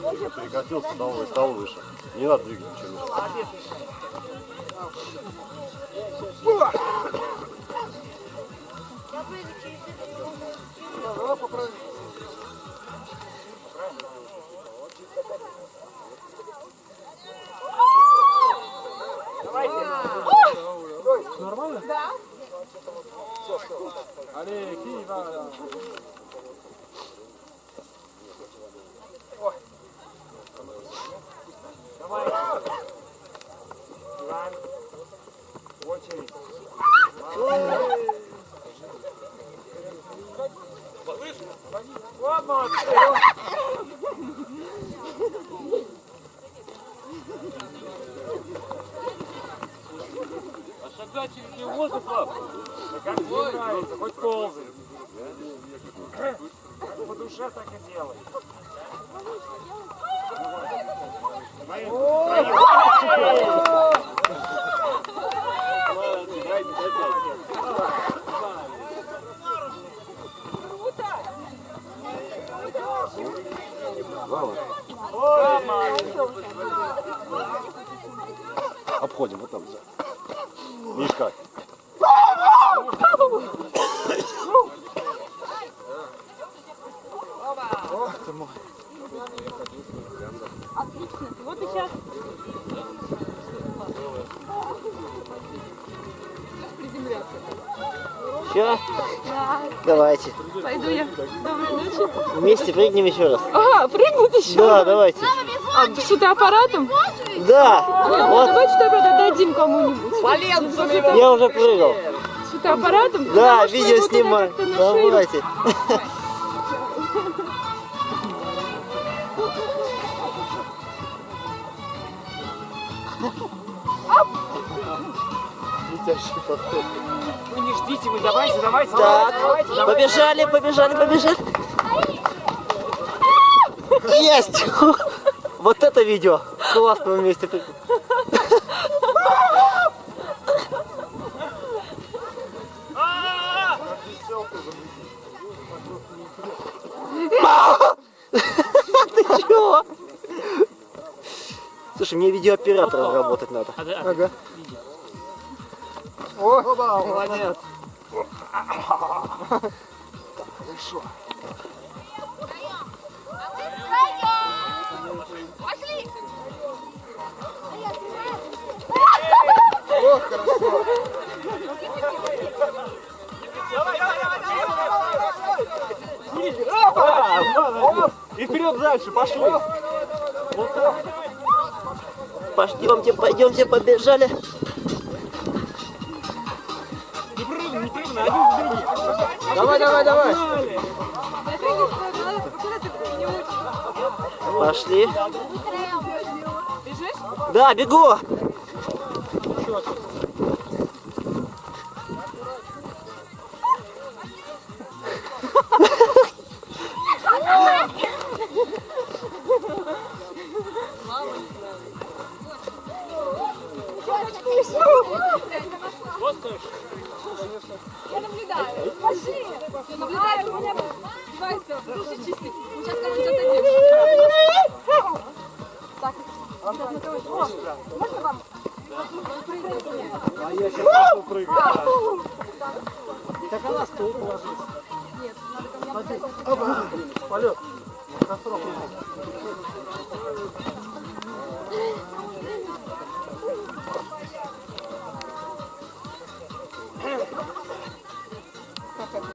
Перекатился, стал выше. Не надо двигать ничего. Нормально? Да. Allez, qui va là? Давай. Иван. В очередь. Вот молодцы. А шагать через него воздух, пап? Да как тебе нравится, хоть ползай. По душе так и делай. Обходим вот там. Видишь как? Отлично. Вот и сейчас. Приземляться. Все? Да. Давайте. Пойду я. Доброй ночи. Вместе прыгнем еще раз. Ага, прыгнуть еще? Да, давайте. А с фотоаппаратом? Да. Вот. Давайте фотоаппарат отдадим кому-нибудь. Я уже прыгал. С фотоаппаратом? Да, Потому что видео его туда снимаю. как-то на шею. Давайте. Летящий подход. Вы не ждите, вы давайте. Так, побежали. Есть! Вот это видео. Классно вместе. Ты чего? Слушай, мне видеооператором работать надо. Ага. О, молодец. Хорошо. Пошли! О, хорошо. И вперед дальше, пошли. Пойдемте, побежали. Не прыгни, один за другим. Давай. Пошли. Бежишь? Да, бегу. Я наблюдаю. Пошли. Я наблюдаю, у меня девайсы. Слушай, чистый. Сейчас кого-нибудь отдадим. Так, сейчас на кого-нибудь. Можно вам? А я сейчас пошел прыгать.